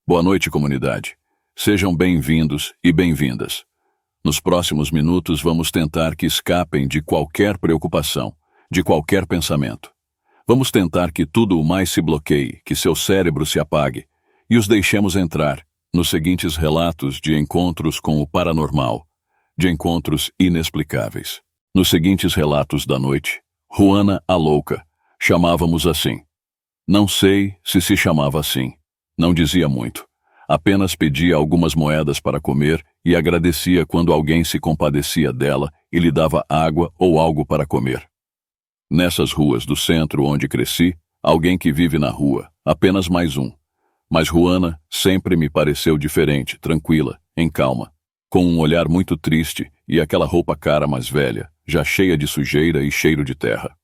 Boa noite, comunidade. Sejam bem-vindos e bem-vindas. Nos próximos minutos vamos tentar que escapem de qualquer preocupação, de qualquer pensamento. Vamos tentar que tudo o mais se bloqueie, que seu cérebro se apague e os deixemos entrar nos seguintes relatos de encontros com o paranormal, de encontros inexplicáveis. Nos seguintes relatos da noite, Juana a Louca, chamávamos assim. Não sei se chamava assim. Não dizia muito. Apenas pedia algumas moedas para comer e agradecia quando alguém se compadecia dela e lhe dava água ou algo para comer. Nessas ruas do centro onde cresci, alguém que vive na rua, apenas mais um. Mas Juana sempre me pareceu diferente, tranquila, em calma, com um olhar muito triste e aquela roupa cara mais velha, já cheia de sujeira e cheiro de terra.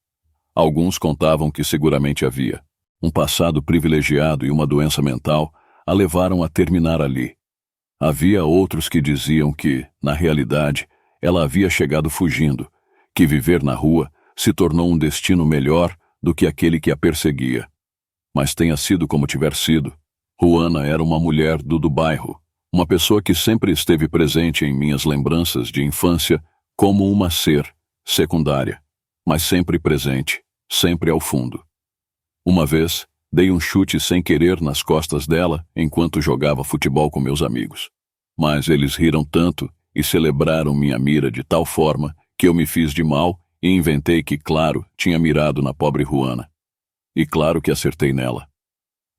Alguns contavam que seguramente havia um passado privilegiado e uma doença mental a levaram a terminar ali. Havia outros que diziam que, na realidade, ela havia chegado fugindo, que viver na rua se tornou um destino melhor do que aquele que a perseguia. Mas tenha sido como tiver sido, Juana era uma mulher do bairro, uma pessoa que sempre esteve presente em minhas lembranças de infância como uma ser secundária, mas sempre presente, sempre ao fundo. Uma vez, dei um chute sem querer nas costas dela enquanto jogava futebol com meus amigos. Mas eles riram tanto e celebraram minha mira de tal forma que eu me fiz de mal e inventei que, claro, tinha mirado na pobre Juana. E claro que acertei nela.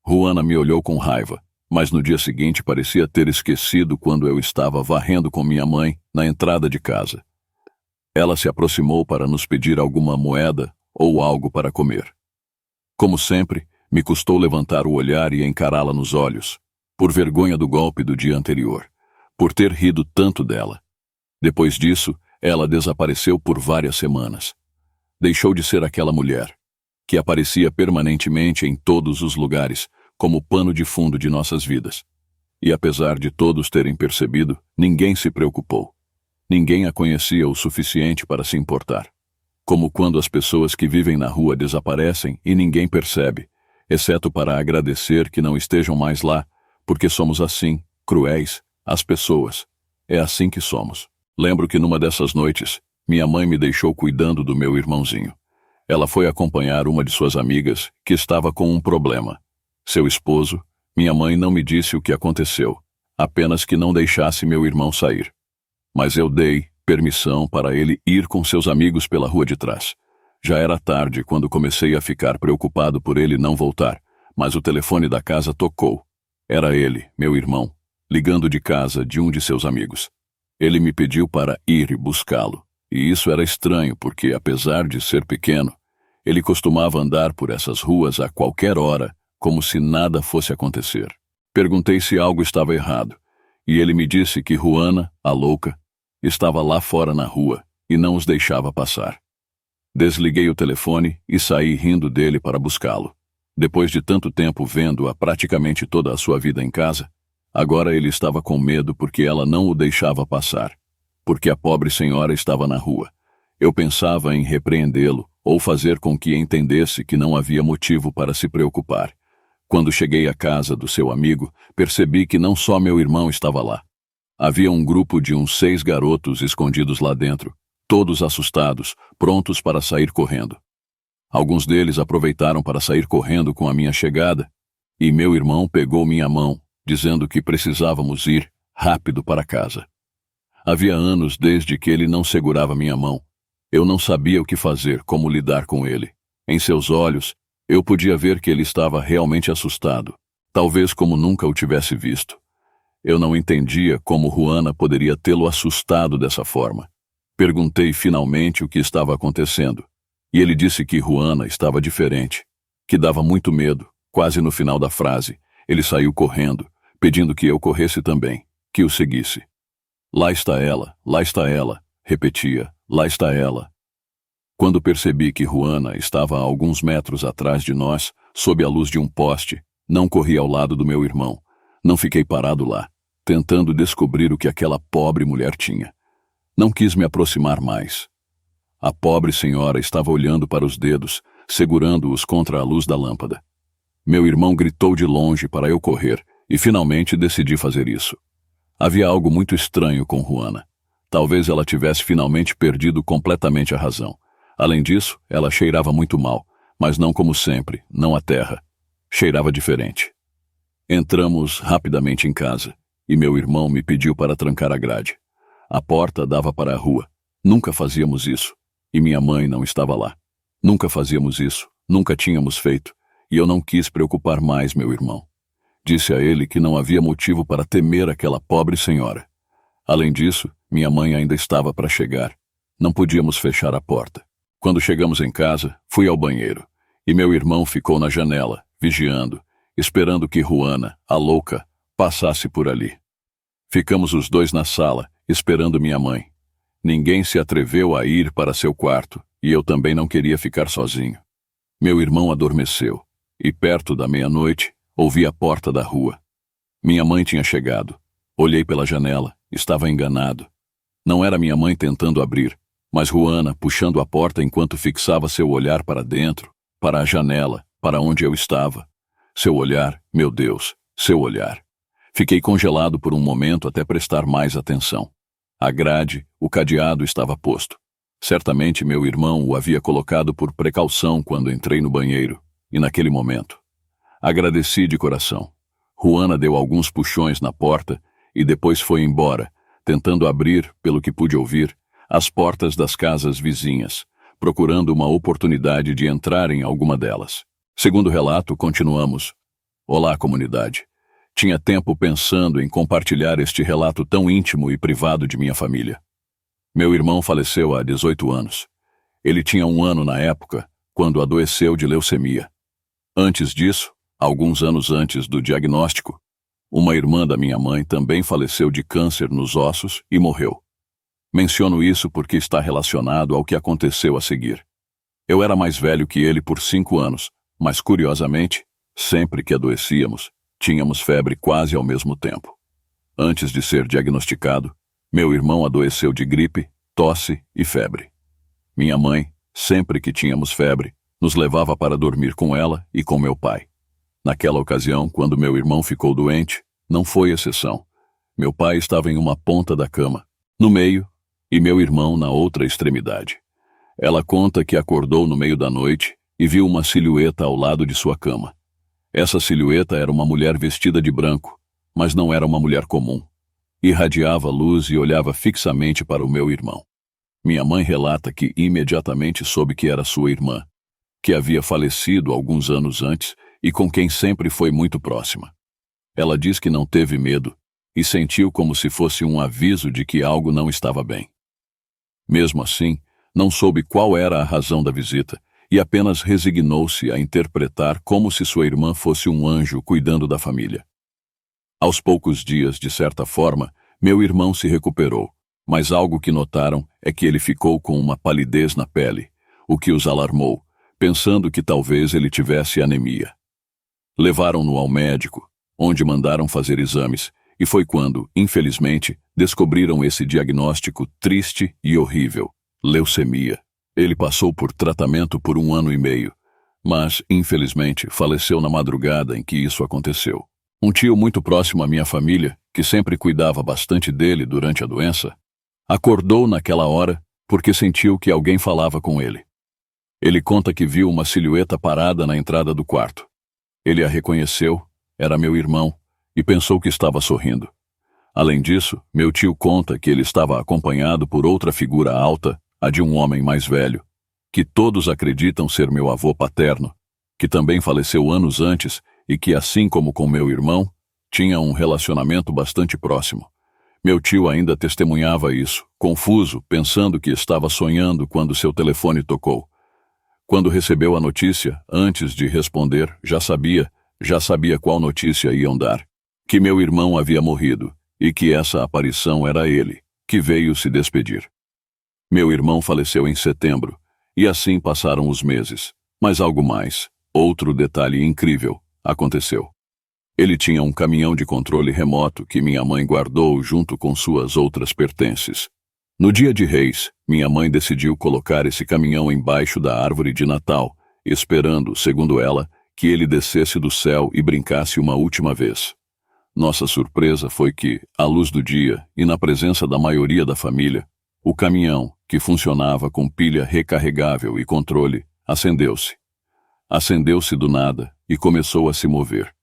Juana me olhou com raiva, mas no dia seguinte parecia ter esquecido quando eu estava varrendo com minha mãe na entrada de casa. Ela se aproximou para nos pedir alguma moeda ou algo para comer. Como sempre, me custou levantar o olhar e encará-la nos olhos, por vergonha do golpe do dia anterior, por ter rido tanto dela. Depois disso, ela desapareceu por várias semanas. Deixou de ser aquela mulher, que aparecia permanentemente em todos os lugares, como pano de fundo de nossas vidas. E apesar de todos terem percebido, ninguém se preocupou. Ninguém a conhecia o suficiente para se importar. Como quando as pessoas que vivem na rua desaparecem e ninguém percebe, exceto para agradecer que não estejam mais lá, porque somos assim, cruéis, as pessoas. É assim que somos. Lembro que numa dessas noites, minha mãe me deixou cuidando do meu irmãozinho. Ela foi acompanhar uma de suas amigas que estava com um problema. Seu esposo, minha mãe não me disse o que aconteceu, apenas que não deixasse meu irmão sair. Mas eu dei permissão para ele ir com seus amigos pela rua de trás. Já era tarde quando comecei a ficar preocupado por ele não voltar, mas o telefone da casa tocou. Era ele, meu irmão, ligando de casa de um de seus amigos. Ele me pediu para ir buscá-lo, e isso era estranho porque, apesar de ser pequeno, ele costumava andar por essas ruas a qualquer hora, como se nada fosse acontecer. Perguntei se algo estava errado, e ele me disse que Juana, a louca, estava lá fora na rua e não os deixava passar. Desliguei o telefone e saí rindo dele para buscá-lo. Depois de tanto tempo vendo-a praticamente toda a sua vida em casa, agora ele estava com medo porque ela não o deixava passar, porque a pobre senhora estava na rua. Eu pensava em repreendê-lo ou fazer com que entendesse que não havia motivo para se preocupar. Quando cheguei à casa do seu amigo, percebi que não só meu irmão estava lá. Havia um grupo de uns 6 garotos escondidos lá dentro, todos assustados, prontos para sair correndo. Alguns deles aproveitaram para sair correndo com a minha chegada, e meu irmão pegou minha mão, dizendo que precisávamos ir rápido para casa. Havia anos desde que ele não segurava minha mão. Eu não sabia o que fazer, como lidar com ele. Em seus olhos, eu podia ver que ele estava realmente assustado, talvez como nunca o tivesse visto. Eu não entendia como Juana poderia tê-lo assustado dessa forma. Perguntei finalmente o que estava acontecendo, e ele disse que Juana estava diferente, que dava muito medo. Quase no final da frase, ele saiu correndo, pedindo que eu corresse também, que o seguisse. Lá está ela, repetia, lá está ela. Quando percebi que Juana estava a alguns metros atrás de nós, sob a luz de um poste, não corri ao lado do meu irmão, não fiquei parado lá, tentando descobrir o que aquela pobre mulher tinha. Não quis me aproximar mais. A pobre senhora estava olhando para os dedos, segurando-os contra a luz da lâmpada. Meu irmão gritou de longe para eu correr, E finalmente decidi fazer isso. Havia algo muito estranho com Juana. Talvez ela tivesse finalmente perdido completamente a razão. Além disso, ela cheirava muito mal, mas não como sempre, não a terra. Cheirava diferente. Entramos rapidamente em casa, e meu irmão me pediu para trancar a grade. A porta dava para a rua. Nunca fazíamos isso, e minha mãe não estava lá. Nunca fazíamos isso, nunca tínhamos feito, e eu não quis preocupar mais meu irmão. Disse a ele que não havia motivo para temer aquela pobre senhora. Além disso, minha mãe ainda estava para chegar. Não podíamos fechar a porta. Quando chegamos em casa, fui ao banheiro, e meu irmão ficou na janela, vigiando, esperando que Juana, a louca, passasse por ali. Ficamos os dois na sala, esperando minha mãe. Ninguém se atreveu a ir para seu quarto, e eu também não queria ficar sozinho. Meu irmão adormeceu, e perto da meia-noite, ouvi a porta da rua. Minha mãe tinha chegado. Olhei pela janela, estava enganado. Não era minha mãe tentando abrir, mas Juana puxando a porta enquanto fixava seu olhar para dentro, para a janela, para onde eu estava. Seu olhar, meu Deus, seu olhar. Fiquei congelado por um momento até prestar mais atenção. A grade, o cadeado estava posto. Certamente meu irmão o havia colocado por precaução quando entrei no banheiro, e naquele momento. Agradeci de coração. Juana deu alguns puxões na porta e depois foi embora, tentando abrir, pelo que pude ouvir, as portas das casas vizinhas, procurando uma oportunidade de entrar em alguma delas. Segundo o relato, continuamos. Olá, comunidade. Tinha tempo pensando em compartilhar este relato tão íntimo e privado de minha família. Meu irmão faleceu há 18 anos. Ele tinha 1 ano na época, quando adoeceu de leucemia. Antes disso, alguns anos antes do diagnóstico, uma irmã da minha mãe também faleceu de câncer nos ossos e morreu. Menciono isso porque está relacionado ao que aconteceu a seguir. Eu era mais velho que ele por 5 anos, mas curiosamente, sempre que adoecíamos, tínhamos febre quase ao mesmo tempo. Antes de ser diagnosticado, meu irmão adoeceu de gripe, tosse e febre. Minha mãe, sempre que tínhamos febre, nos levava para dormir com ela e com meu pai. Naquela ocasião, quando meu irmão ficou doente, não foi exceção. Meu pai estava em uma ponta da cama, no meio, e meu irmão na outra extremidade. Ela conta que acordou no meio da noite e viu uma silhueta ao lado de sua cama. Essa silhueta era uma mulher vestida de branco, mas não era uma mulher comum. Irradiava luz e olhava fixamente para o meu irmão. Minha mãe relata que imediatamente soube que era sua irmã, que havia falecido alguns anos antes e com quem sempre foi muito próxima. Ela diz que não teve medo e sentiu como se fosse um aviso de que algo não estava bem. Mesmo assim, não soube qual era a razão da visita e apenas resignou-se a interpretar como se sua irmã fosse um anjo cuidando da família. Aos poucos dias, de certa forma, meu irmão se recuperou, mas algo que notaram é que ele ficou com uma palidez na pele, o que os alarmou, pensando que talvez ele tivesse anemia. Levaram-no ao médico, onde mandaram fazer exames, e foi quando, infelizmente, descobriram esse diagnóstico triste e horrível: leucemia. Ele passou por tratamento por 1 ano e meio, mas, infelizmente, faleceu na madrugada em que isso aconteceu. Um tio muito próximo à minha família, que sempre cuidava bastante dele durante a doença, acordou naquela hora porque sentiu que alguém falava com ele. Ele conta que viu uma silhueta parada na entrada do quarto. Ele a reconheceu, era meu irmão, e pensou que estava sorrindo. Além disso, meu tio conta que ele estava acompanhado por outra figura alta, a de um homem mais velho, que todos acreditam ser meu avô paterno, que também faleceu anos antes e que, assim como com meu irmão, tinha um relacionamento bastante próximo. Meu tio ainda testemunhava isso, confuso, pensando que estava sonhando quando seu telefone tocou. Quando recebeu a notícia, antes de responder, já sabia qual notícia iam dar, que meu irmão havia morrido e que essa aparição era ele, que veio se despedir. Meu irmão faleceu em setembro, e assim passaram os meses. Mas algo mais, outro detalhe incrível, aconteceu. Ele tinha um caminhão de controle remoto que minha mãe guardou junto com suas outras pertences. No dia de Reis, minha mãe decidiu colocar esse caminhão embaixo da árvore de Natal, esperando, segundo ela, que ele descesse do céu e brincasse uma última vez. Nossa surpresa foi que, à luz do dia e na presença da maioria da família, o caminhão, que funcionava com pilha recarregável e controle, acendeu-se. Acendeu-se do nada e começou a se mover.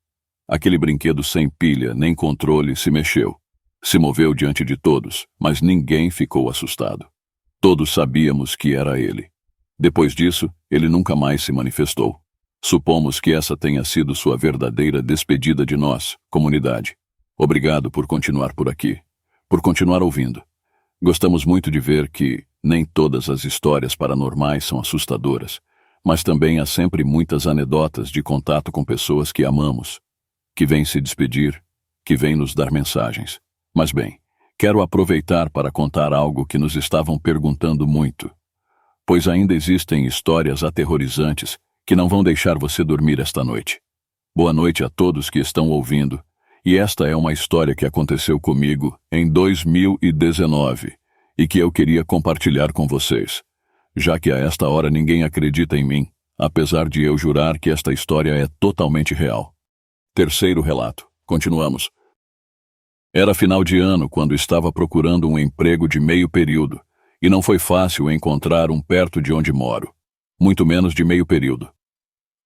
Aquele brinquedo sem pilha nem controle se mexeu. Se moveu diante de todos, mas ninguém ficou assustado. Todos sabíamos que era ele. Depois disso, ele nunca mais se manifestou. Supomos que essa tenha sido sua verdadeira despedida de nós, comunidade. Obrigado por continuar por aqui, por continuar ouvindo. Gostamos muito de ver que nem todas as histórias paranormais são assustadoras, mas também há sempre muitas anedotas de contato com pessoas que amamos, que vêm se despedir, que vêm nos dar mensagens. Mas bem, quero aproveitar para contar algo que nos estavam perguntando muito, pois ainda existem histórias aterrorizantes que não vão deixar você dormir esta noite. Boa noite a todos que estão ouvindo, e esta é uma história que aconteceu comigo em 2019 e que eu queria compartilhar com vocês, já que a esta hora ninguém acredita em mim, apesar de eu jurar que esta história é totalmente real. Terceiro relato. Continuamos. Era final de ano quando estava procurando um emprego de meio período, e não foi fácil encontrar um perto de onde moro, muito menos de meio período.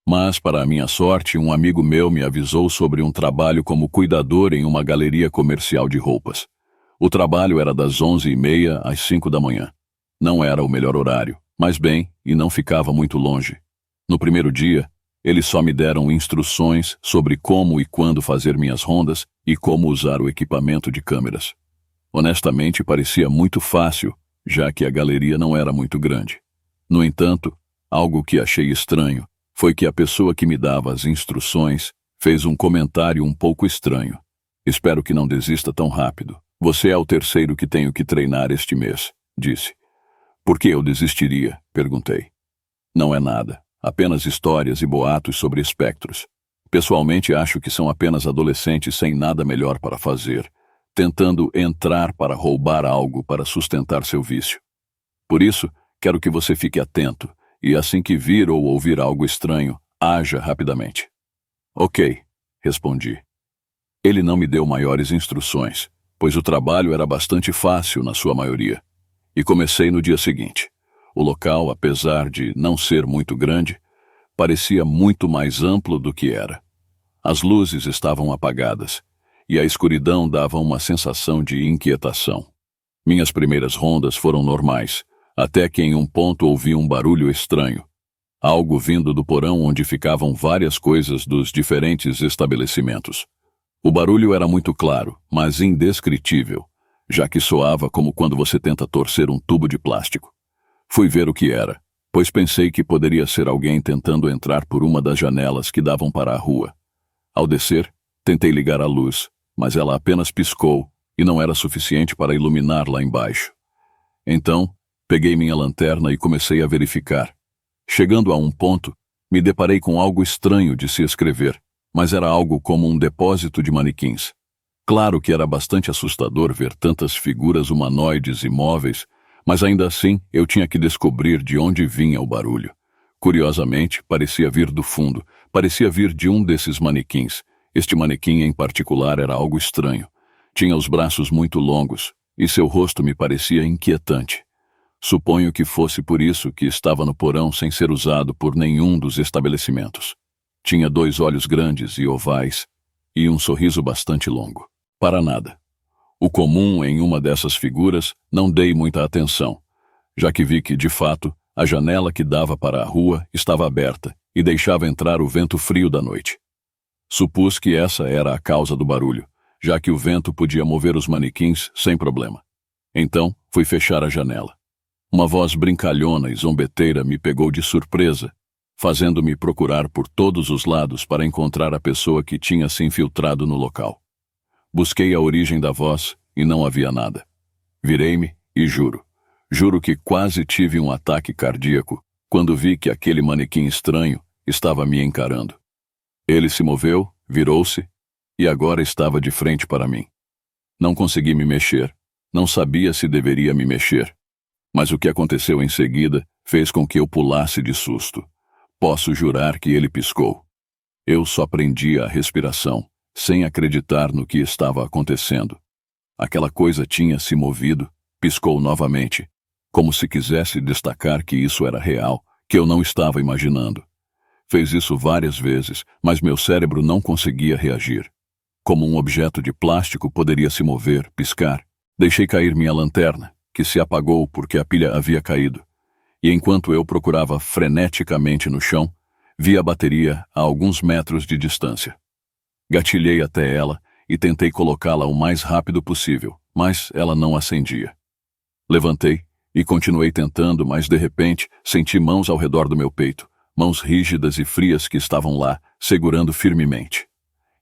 Mas, para a minha sorte, um amigo meu me avisou sobre um trabalho como cuidador em uma galeria comercial de roupas. O trabalho era das 11h30 às 5 da manhã. Não era o melhor horário, mas bem, e não ficava muito longe. No primeiro dia, eles só me deram instruções sobre como e quando fazer minhas rondas e como usar o equipamento de câmeras. Honestamente, parecia muito fácil, já que a galeria não era muito grande. No entanto, algo que achei estranho foi que a pessoa que me dava as instruções fez um comentário um pouco estranho. Espero que não desista tão rápido. Você é o terceiro que tenho que treinar este mês, disse. Por que eu desistiria? Perguntei. Não é nada, apenas histórias e boatos sobre espectros. Pessoalmente acho que são apenas adolescentes sem nada melhor para fazer, tentando entrar para roubar algo para sustentar seu vício. Por isso, quero que você fique atento e assim que vir ou ouvir algo estranho, haja rapidamente. Ok, respondi. Ele não me deu maiores instruções, pois o trabalho era bastante fácil na sua maioria. E comecei no dia seguinte. O local, apesar de não ser muito grande, parecia muito mais amplo do que era. As luzes estavam apagadas, e a escuridão dava uma sensação de inquietação. Minhas primeiras rondas foram normais, até que em um ponto ouvi um barulho estranho. Algo vindo do porão onde ficavam várias coisas dos diferentes estabelecimentos. O barulho era muito claro, mas indescritível, já que soava como quando você tenta torcer um tubo de plástico. Fui ver o que era, pois pensei que poderia ser alguém tentando entrar por uma das janelas que davam para a rua. Ao descer, tentei ligar a luz, mas ela apenas piscou e não era suficiente para iluminar lá embaixo. Então, peguei minha lanterna e comecei a verificar. Chegando a um ponto, me deparei com algo estranho de se escrever, mas era algo como um depósito de manequins. Claro que era bastante assustador ver tantas figuras humanoides imóveis, mas ainda assim eu tinha que descobrir de onde vinha o barulho. Curiosamente, parecia vir do fundo, parecia vir de um desses manequins. Este manequim em particular era algo estranho. Tinha os braços muito longos, e seu rosto me parecia inquietante. Suponho que fosse por isso que estava no porão sem ser usado por nenhum dos estabelecimentos. Tinha 2 olhos grandes e ovais, e um sorriso bastante longo. Para nada. O comum em uma dessas figuras não dei muita atenção, já que vi que, de fato, a janela que dava para a rua estava aberta e deixava entrar o vento frio da noite. Supus que essa era a causa do barulho, já que o vento podia mover os manequins sem problema. Então, fui fechar a janela. Uma voz brincalhona e zombeteira me pegou de surpresa, fazendo-me procurar por todos os lados para encontrar a pessoa que tinha se infiltrado no local. Busquei a origem da voz e não havia nada. Virei-me e juro que quase tive um ataque cardíaco quando vi que aquele manequim estranho estava me encarando. Ele se moveu, virou-se e agora estava de frente para mim. Não consegui me mexer, não sabia se deveria me mexer. Mas o que aconteceu em seguida fez com que eu pulasse de susto. Posso jurar que ele piscou. Eu só prendi a respiração, sem acreditar no que estava acontecendo. Aquela coisa tinha se movido, piscou novamente, como se quisesse destacar que isso era real, que eu não estava imaginando. Fez isso várias vezes, mas meu cérebro não conseguia reagir. Como um objeto de plástico poderia se mover, piscar. Deixei cair minha lanterna, que se apagou porque a pilha havia caído. E enquanto eu procurava freneticamente no chão, vi a bateria a alguns metros de distância. Gatilhei até ela e tentei colocá-la o mais rápido possível, mas ela não acendia. Levantei e continuei tentando, mas de repente senti mãos ao redor do meu peito, mãos rígidas e frias que estavam lá, segurando firmemente.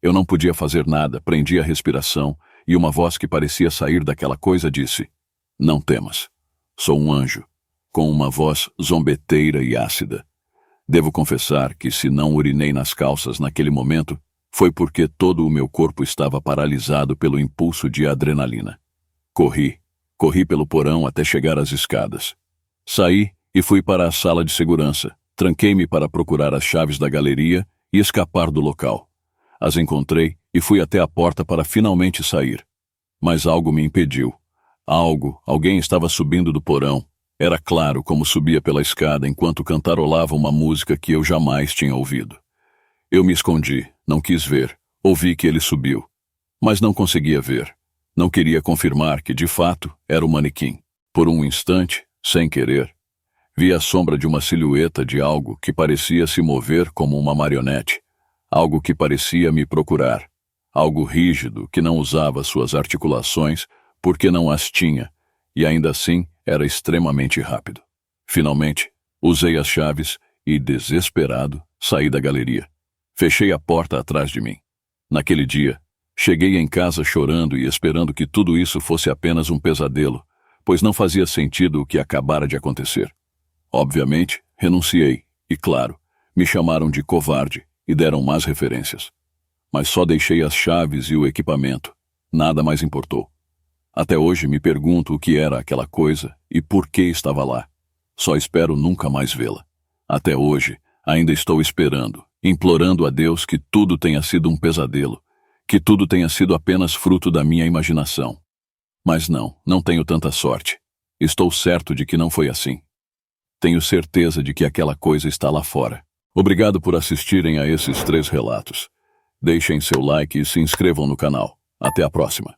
Eu não podia fazer nada, prendi a respiração e uma voz que parecia sair daquela coisa disse: "Não temas. Sou um anjo", com uma voz zombeteira e ácida. Devo confessar que se não urinei nas calças naquele momento, foi porque todo o meu corpo estava paralisado pelo impulso de adrenalina. Corri pelo porão até chegar às escadas. Saí e fui para a sala de segurança. Tranquei-me para procurar as chaves da galeria e escapar do local. As encontrei e fui até a porta para finalmente sair. Mas algo me impediu. Alguém estava subindo do porão. Era claro como subia pela escada enquanto cantarolava uma música que eu jamais tinha ouvido. Eu me escondi, não quis ver. Ouvi que ele subiu, mas não conseguia ver. Não queria confirmar que, de fato, era o manequim. Por um instante, sem querer, vi a sombra de uma silhueta de algo que parecia se mover como uma marionete. Algo que parecia me procurar. Algo rígido que não usava suas articulações porque não as tinha, e ainda assim era extremamente rápido. Finalmente, usei as chaves e, desesperado, saí da galeria. Fechei a porta atrás de mim. Naquele dia, cheguei em casa chorando e esperando que tudo isso fosse apenas um pesadelo, pois não fazia sentido o que acabara de acontecer. Obviamente, renunciei e, claro, me chamaram de covarde e deram más referências. Mas só deixei as chaves e o equipamento. Nada mais importou. Até hoje me pergunto o que era aquela coisa e por que estava lá. Só espero nunca mais vê-la. Até hoje, ainda estou esperando, implorando a Deus que tudo tenha sido um pesadelo, que tudo tenha sido apenas fruto da minha imaginação. Mas não tenho tanta sorte. Estou certo de que não foi assim. Tenho certeza de que aquela coisa está lá fora. Obrigado por assistirem a esses 3 relatos. Deixem seu like e se inscrevam no canal. Até a próxima.